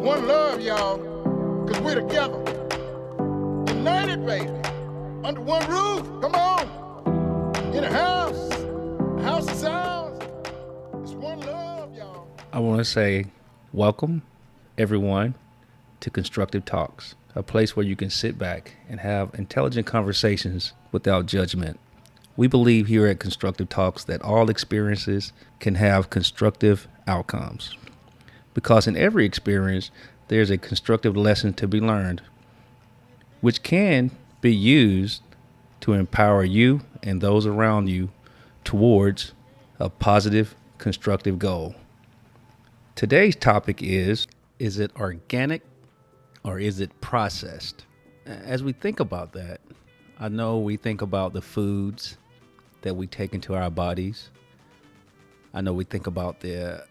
One love, y'all, because we're together. United, baby. Under one roof. Come on. In a house is ours. It's one love, y'all. I want to say welcome, everyone, to Constructive Talks, a place where you can sit back and have intelligent conversations without judgment. We believe here at Constructive Talks that all experiences can have constructive outcomes. Because in every experience, there's a constructive lesson to be learned, which can be used to empower you and those around you towards a positive, constructive goal. Today's topic is it organic or is it processed? As we think about that, I know we think about the foods that we take into our bodies. I know we think about the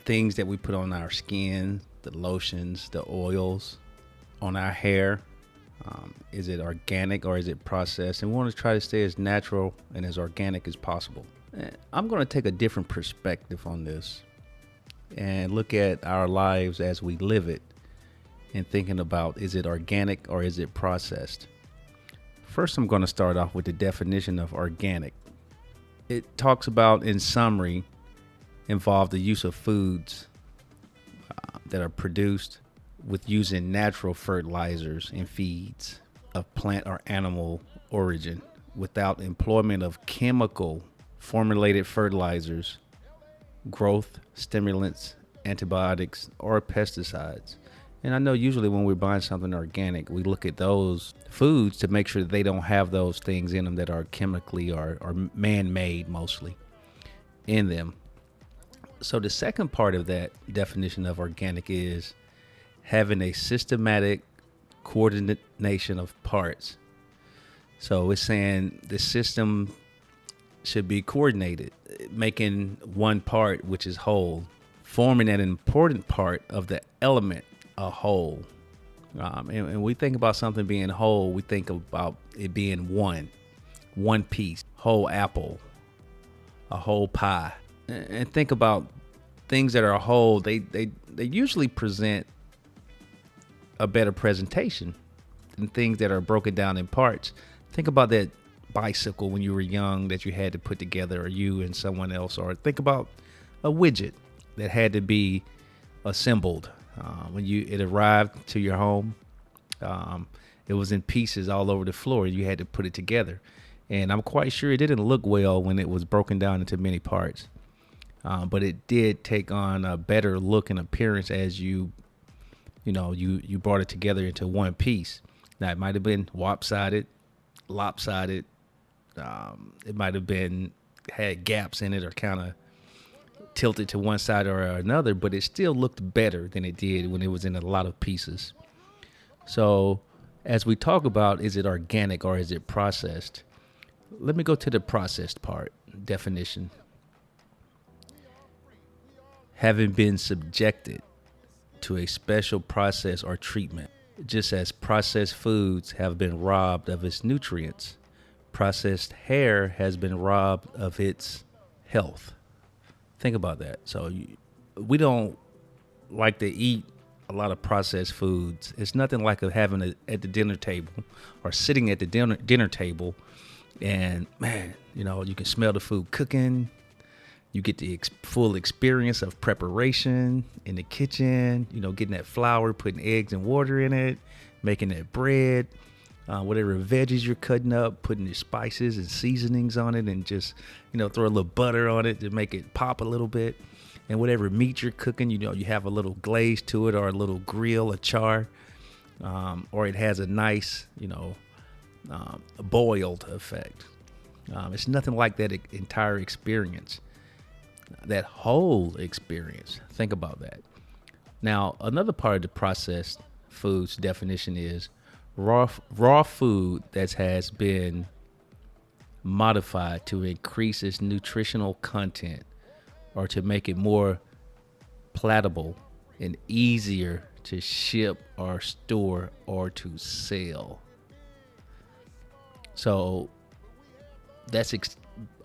things that we put on our skin, the lotions, the oils, on our hair. Is it organic or is it processed? And we want to try to stay as natural and as organic as possible. I'm going to take a different perspective on this and look at our lives as we live it and thinking about, is it organic or is it processed? First, I'm going to start off with the definition of organic. It talks about, in summary, involve the use of foods that are produced with using natural fertilizers and feeds of plant or animal origin without employment of chemical formulated fertilizers, growth stimulants, antibiotics, or pesticides. And I know usually when we're buying something organic, we look at those foods to make sure that they don't have those things in them that are chemically or man-made mostly in them. So the second part of that definition of organic is having a systematic coordination of parts. So it's saying the system should be coordinated, making one part, which is whole, forming an important part of the element, a whole. And we think about something being whole, we think about it being one piece, whole apple, a whole pie. And think about things that are whole, they usually present a better presentation than things that are broken down in parts. Think about that bicycle when you were young that you had to put together, or you and someone else, or think about a widget that had to be assembled. When it arrived to your home, it was in pieces all over the floor. You had to put it together. And I'm quite sure it didn't look well when it was broken down into many parts. But it did take on a better look and appearance as you brought it together into one piece. Now, it might have been lopsided. It might have been had gaps in it or kind of tilted to one side or another, but it still looked better than it did when it was in a lot of pieces. So as we talk about, is it organic or is it processed? Let me go to the processed part, definition. Having been subjected to a special process or treatment, just as processed foods have been robbed of its nutrients, processed hair has been robbed of its health. Think about that. So we don't like to eat a lot of processed foods. It's nothing like having it at the dinner table or sitting at the dinner table, and man, you can smell the food cooking. You get the full experience of preparation in the kitchen, getting that flour, putting eggs and water in it, making that bread, whatever veggies you're cutting up, putting the spices and seasonings on it, and just, throw a little butter on it to make it pop a little bit. And whatever meat you're cooking, you have a little glaze to it, or a little grill, a char, or it has a nice, boiled effect. It's nothing like that entire experience. That whole experience. Think about that. Now, another part of the processed foods definition is raw food that has been modified to increase its nutritional content or to make it more palatable and easier to ship or store or to sell. So that's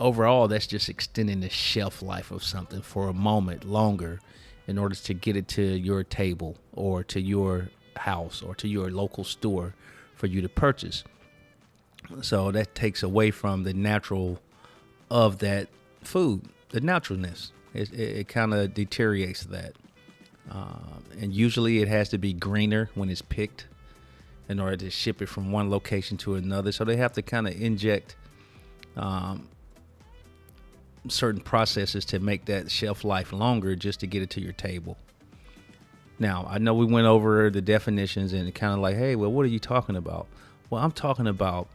overall, that's just extending the shelf life of something for a moment longer in order to get it to your table or to your house or to your local store for you to purchase. So that takes away from the natural of that food, the naturalness. It kind of deteriorates that. And usually it has to be greener when it's picked in order to ship it from one location to another. So they have to kind of inject certain processes to make that shelf life longer just to get it to your table. Now, I know we went over the definitions and kind of like, hey, well, what are you talking about? Well, I'm talking about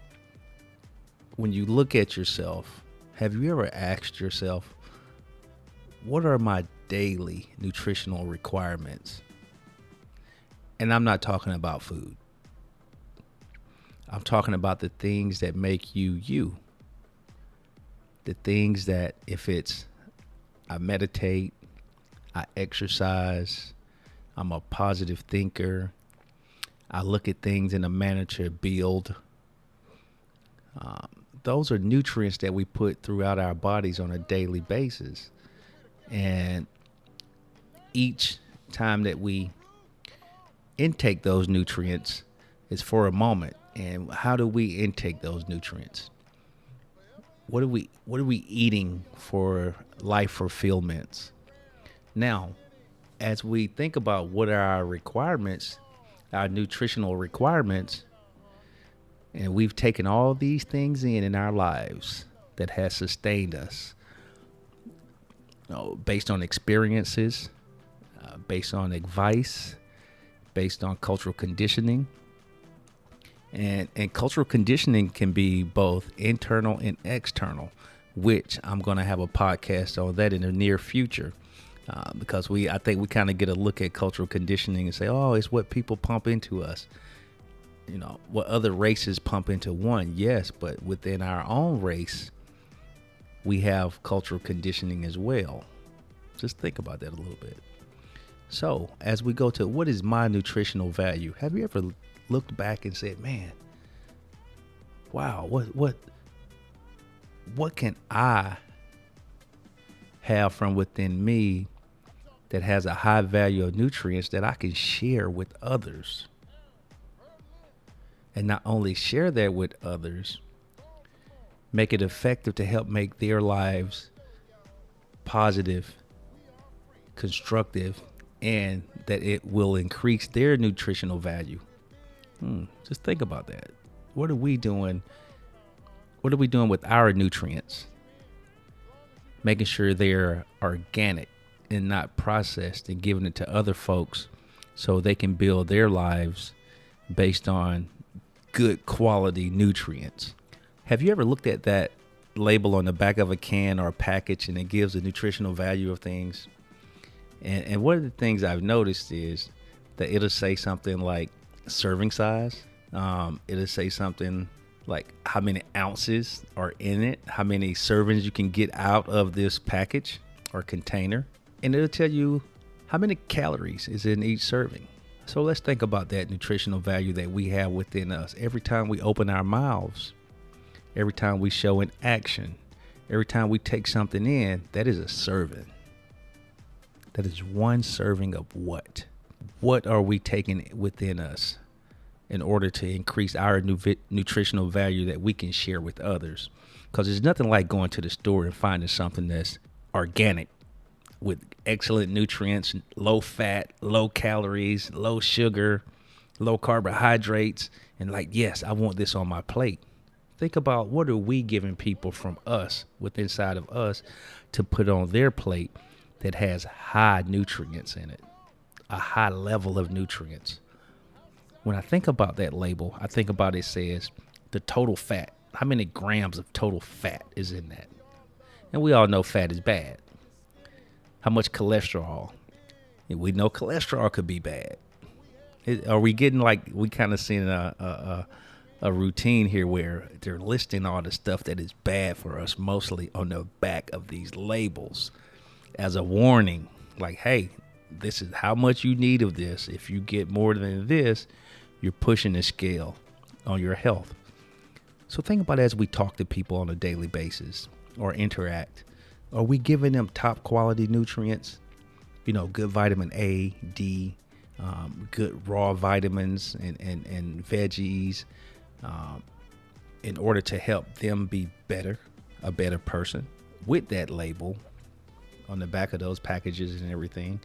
when you look at yourself, have you ever asked yourself, what are my daily nutritional requirements? And I'm not talking about food. I'm talking about the things that make you you. The things that if it's I meditate, I exercise, I'm a positive thinker, I look at things in a manner to build. Those are nutrients that we put throughout our bodies on a daily basis. And each time that we intake those nutrients is for a moment. And how do we intake those nutrients? What are we eating for life fulfillments? Now, as we think about what are our requirements, our nutritional requirements, and we've taken all these things in our lives that has sustained us, based on experiences, based on advice, based on cultural conditioning. And cultural conditioning can be both internal and external, which I'm going to have a podcast on that in the near future. Because I think we kind of get a look at cultural conditioning and say, oh, it's what people pump into us. You know, what other races pump into one. Yes, but within our own race, we have cultural conditioning as well. Just think about that a little bit. So as we go to what is my nutritional value? Have you ever looked back and said, man, wow, what can I have from within me that has a high value of nutrients that I can share with others? And not only share that with others, make it effective to help make their lives positive, constructive, and that it will increase their nutritional value. Just think about that. What are we doing? What are we doing with our nutrients? Making sure they're organic and not processed, and giving it to other folks so they can build their lives based on good quality nutrients. Have you ever looked at that label on the back of a can or a package and it gives the nutritional value of things? And one of the things I've noticed is that it'll say something like serving size. It'll say something like how many ounces are in it, how many servings you can get out of this package or container. And it'll tell you how many calories is in each serving. So let's think about that nutritional value that we have within us. Every time we open our mouths, every time we show an action, every time we take something in, that is a serving. That is one serving of what? What are we taking within us in order to increase our nutritional value that we can share with others? Because there's nothing like going to the store and finding something that's organic with excellent nutrients, low fat, low calories, low sugar, low carbohydrates, and like, yes, I want this on my plate. Think about what are we giving people from us, with inside of us, to put on their plate that has high nutrients in it, a high level of nutrients. When I think about that label, I think about it says the total fat. How many grams of total fat is in that? And we all know fat is bad. How much cholesterol? And we know cholesterol could be bad. Are we getting like, we kind of seeing a routine here where they're listing all the stuff that is bad for us, mostly on the back of these labels as a warning, like, hey, this is how much you need of this. If you get more than this, you're pushing the scale on your health. So think about, as we talk to people on a daily basis or interact, are we giving them top quality nutrients? good vitamin A, D, good raw vitamins and veggies, in order to help them be a better person. With that label on the back of those packages and everything,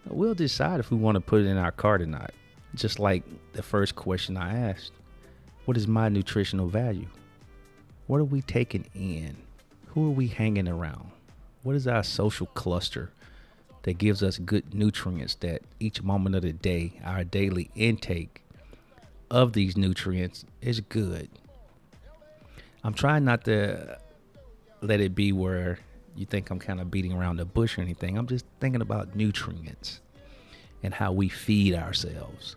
we'll decide if we want to put it in our cart or not. Just like the first question I asked, what is my nutritional value? What are we taking in? Who are we hanging around? What is our social cluster that gives us good nutrients that each moment of the day, our daily intake of these nutrients is good? I'm trying not to let it be where you think I'm kind of beating around the bush or anything. I'm just thinking about nutrients and how we feed ourselves.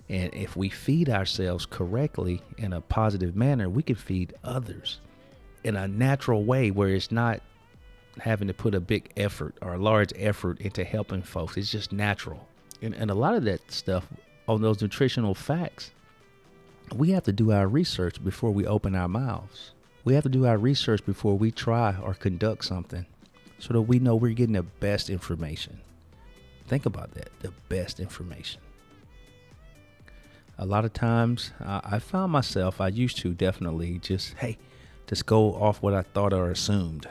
And if we feed ourselves correctly in a positive manner, we can feed others in a natural way where it's not having to put a big effort or a large effort into helping folks. It's just natural. And a lot of that stuff on those nutritional facts, we have to do our research before we open our mouths. We have to do our research before we try or conduct something so that we know we're getting the best information. Think about that, the best information. A lot of times I found myself, I used to definitely just go off what I thought or assumed.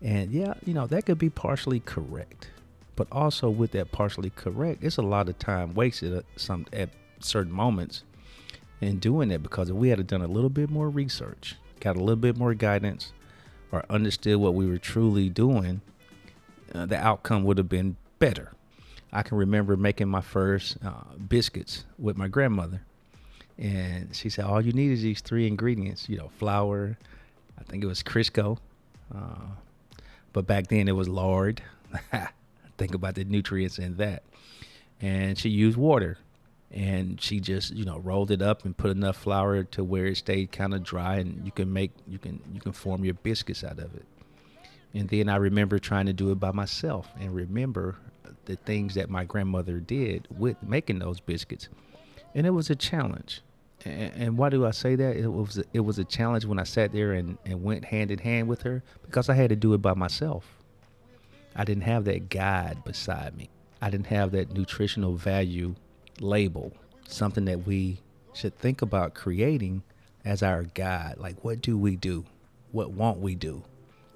And yeah, that could be partially correct. But also with that partially correct, it's a lot of time wasted at certain moments in doing that, because if we had done a little bit more research, got a little bit more guidance, or understood what we were truly doing, the outcome would have been better. I can remember making my first biscuits with my grandmother, and she said, all you need is these 3 ingredients, flour, I think it was Crisco, but back then it was lard. Think about the nutrients in that. And she used water, and she just, rolled it up and put enough flour to where it stayed kind of dry, and you can form your biscuits out of it. And then I remember trying to do it by myself and remember the things that my grandmother did with making those biscuits. And it was a challenge. And why do I say that? It was a challenge when I sat there and went hand in hand with her, because I had to do it by myself. I didn't have that guide beside me. I didn't have that nutritional value label, something that we should think about creating as our guide. Like, what do we do? What won't we do?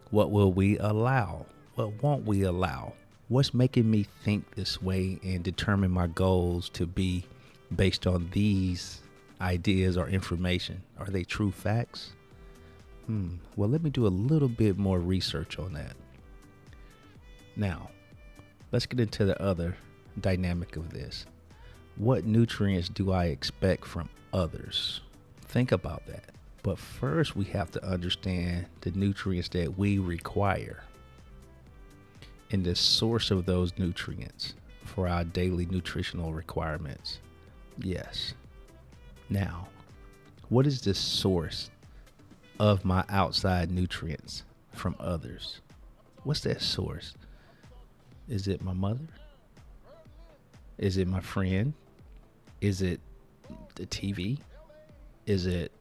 What will we allow? What won't we allow? What's making me think this way and determine my goals to be based on these ideas or information? Are they true facts? Well, let me do a little bit more research on that. Now, let's get into the other dynamic of this. What nutrients do I expect from others? Think about that. But first, we have to understand the nutrients that we require and the source of those nutrients for our daily nutritional requirements. Yes. Now, what is the source of my outside nutrients from others? What's that source? Is it my mother? Is it my friend? Is it the TV? Is it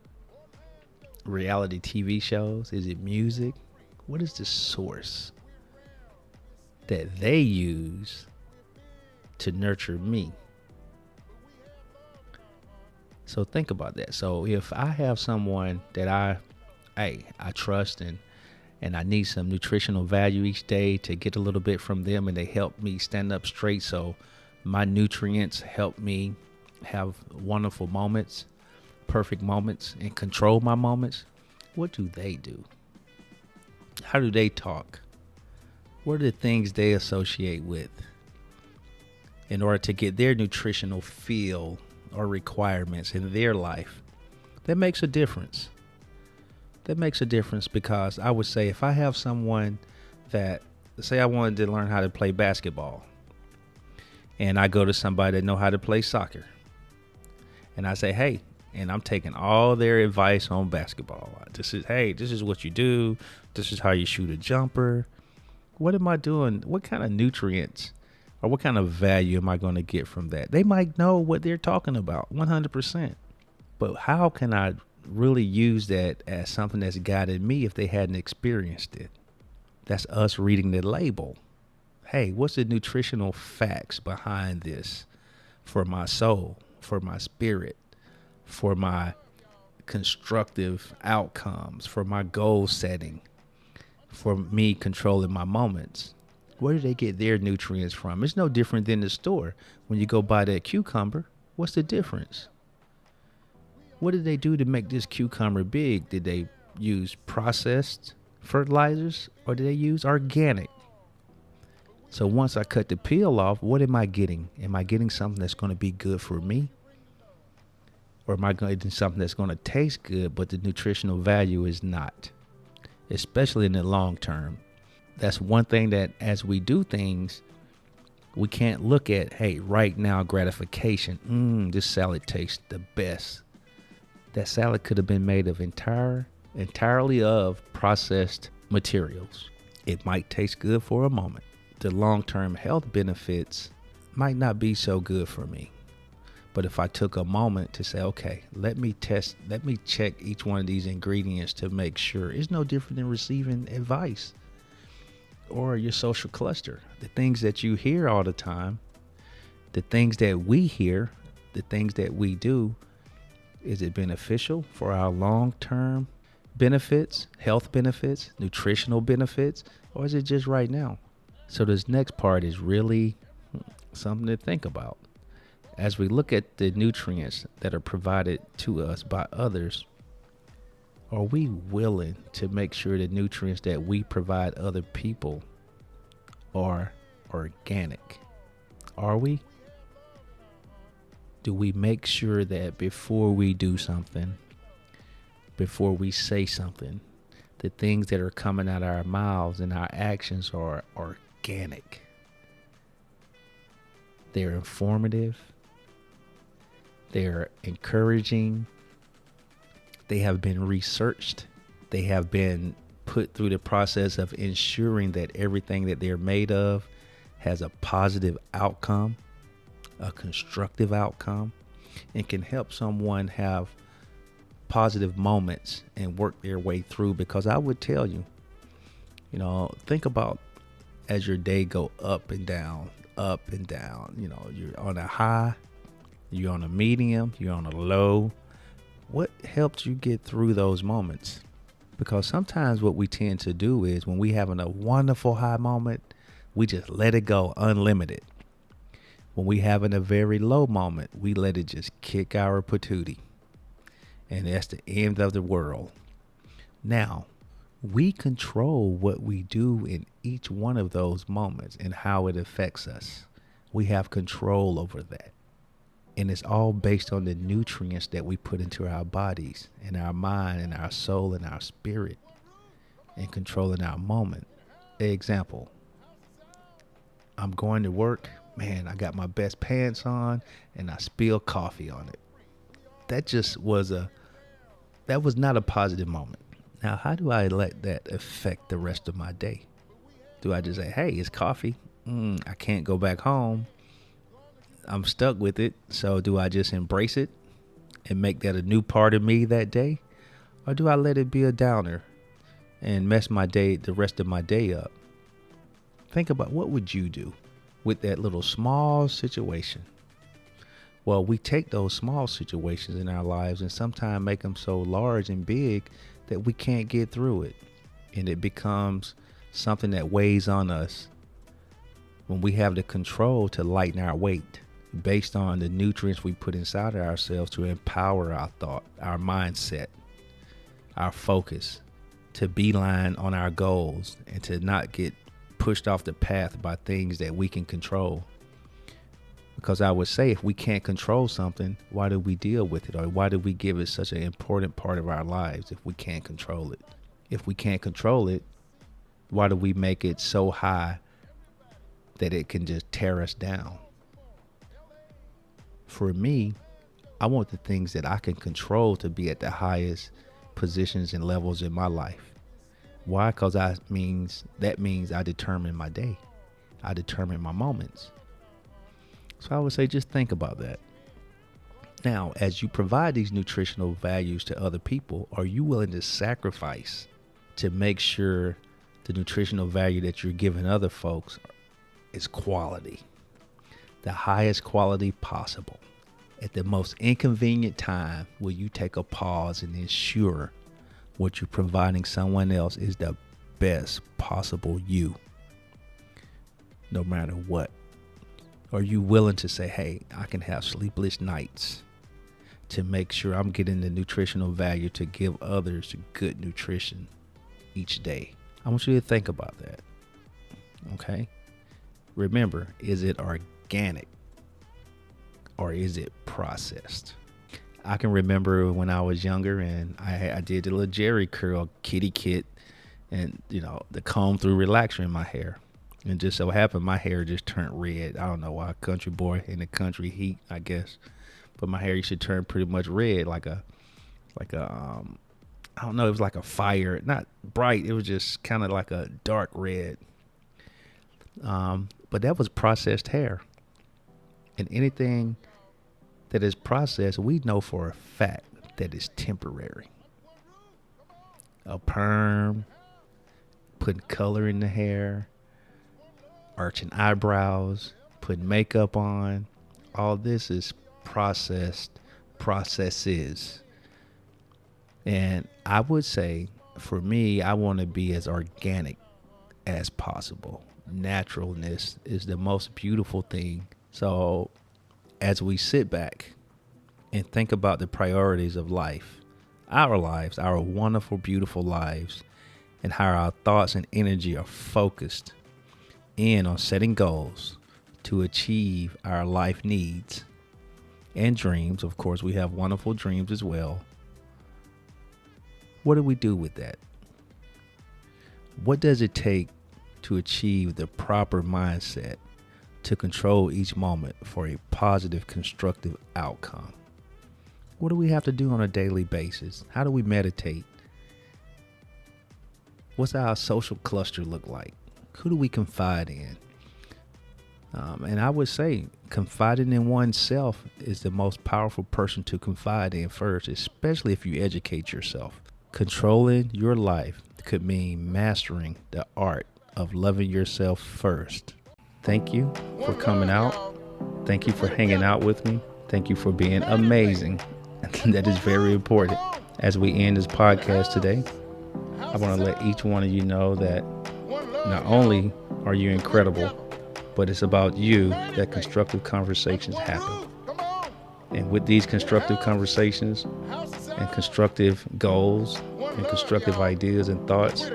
reality TV shows? Is it music? What is the source that they use to nurture me? So think about that. So if I have someone that I trust and I need some nutritional value each day to get a little bit from them, and they help me stand up straight, so my nutrients help me have wonderful moments, perfect moments, and control my moments. What do they do? How do they talk? What are the things they associate with in order to get their nutritional feel or requirements in their life? That makes a difference. That makes a difference, because I would say if I have someone that, say I wanted to learn how to play basketball, and I go to somebody that know how to play soccer, and I say, hey, and I'm taking all their advice on basketball. This is what you do. This is how you shoot a jumper. What am I doing? What kind of nutrients or what kind of value am I going to get from that? They might know what they're talking about 100%. But how can I really use that as something that's guided me if they hadn't experienced it? That's us reading the label. hey, what's the nutritional facts behind this for my soul, for my spirit, for my constructive outcomes, for my goal setting, for me controlling my moments? Where do they get their nutrients from? It's no different than the store. When you go buy that cucumber, what's the difference? What did they do to make this cucumber big? Did they use processed fertilizers or did they use organic? So once I cut the peel off, what am I getting? Am I getting something that's going to be good for me? Or am I getting something that's going to taste good, but the nutritional value is not, especially in the long term? That's one thing that as we do things, we can't look at, hey, right now gratification. This salad tastes the best. That salad could have been made of entirely of processed materials. It might taste good for a moment. The long-term health benefits might not be so good for me. But if I took a moment to say, okay, let me check each one of these ingredients to make sure, it's no different than receiving advice or your social cluster. The things that you hear all the time, the things that we hear, the things that we do, is it beneficial for our long-term benefits, health benefits, nutritional benefits, or is it just right now? So this next part is really something to think about. As we look at the nutrients that are provided to us by others, are we willing to make sure the nutrients that we provide other people are organic? Are we? Do we make sure that before we do something, before we say something, the things that are coming out of our mouths and our actions are organic? They're informative. They're encouraging. They have been researched. They have been put through the process of ensuring that everything that they're made of has a positive outcome, a constructive outcome, and can help someone have positive moments and work their way through. Because I would tell you, think about as your day go up and down, you're on a high, you're on a medium, you're on a low. What helped you get through those moments? Because sometimes what we tend to do is when we having a wonderful high moment, we just let it go unlimited. When we having a very low moment, we let it just kick our patootie. And that's the end of the world. Now, we control what we do in each one of those moments and how it affects us. We have control over that. And it's all based on the nutrients that we put into our bodies and our mind and our soul and our spirit, and controlling our moment. Example, I'm going to work. Man, I got my best pants on and I spill coffee on it. That was not a positive moment. Now, how do I let that affect the rest of my day? Do I just say, hey, it's coffee. I can't go back home. I'm stuck with it. So do I just embrace it and make that a new part of me that day? Or do I let it be a downer and mess my day, the rest of my day up? Think about, what would you do with that little small situation? Well, we take those small situations in our lives and sometimes make them so large and big that we can't get through it. And it becomes something that weighs on us when we have the control to lighten our weight based on the nutrients we put inside of ourselves to empower our thought, our mindset, our focus, to beeline on our goals and to not get pushed off the path by things that we can control. Because I would say, if we can't control something, why do we deal with it? Or why do we give it such an important part of our lives if we can't control it? If we can't control it, why do we make it so high that it can just tear us down? For me, I want the things that I can control to be at the highest positions and levels in my life. Why? Because that means I determine my day. I determine my moments. So I would say, just think about that. Now, as you provide these nutritional values to other people, are you willing to sacrifice to make sure the nutritional value that you're giving other folks is quality, the highest quality possible. At the most inconvenient time, will you take a pause and ensure what you're providing someone else is the best possible you, no matter what? Are you willing to say, hey, I can have sleepless nights to make sure I'm getting the nutritional value to give others good nutrition each day? I want you to think about that. Okay? Remember, is it organic or is it processed? I can remember when I was younger and I did the little Jerry curl kitty kit and, the comb through relaxer in my hair. And just so happened, my hair just turned red. I don't know why, country boy in the country heat, I guess. But my hair used to turn pretty much red, like a I don't know, it was like a fire, not bright. It was just kind of like a dark red. But that was processed hair. And anything that is processed, we know for a fact that it's temporary. A perm, putting color in the hair, arching eyebrows, putting makeup on, all this is processes. And I would say, for me, I want to be as organic as possible. Naturalness is the most beautiful thing. So as we sit back and think about the priorities of life, our lives, our wonderful, beautiful lives, and how our thoughts and energy are focused in on setting goals to achieve our life needs and dreams. Of course, we have wonderful dreams as well. What do we do with that? What does it take to achieve the proper mindset to control each moment for a positive, constructive outcome? What do we have to do on a daily basis? How do we meditate? What's our social cluster look like? Who do we confide in? And I would say confiding in oneself is the most powerful person to confide in first, especially if you educate yourself. Controlling your life could mean mastering the art of loving yourself first. Thank you for coming out. Thank you for hanging out with me. Thank you for being amazing. That is very important. As we end this podcast today, I want to let each one of you know that not only are you incredible, but it's about you that constructive conversations happen. And with these constructive conversations and constructive goals and constructive ideas and thoughts,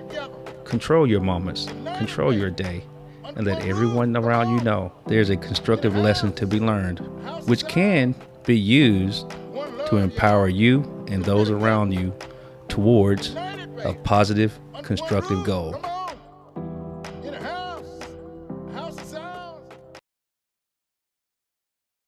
control your moments, control your day, and let everyone around you know there's a constructive lesson to be learned, which can be used to empower you and those around you towards a positive, constructive goal.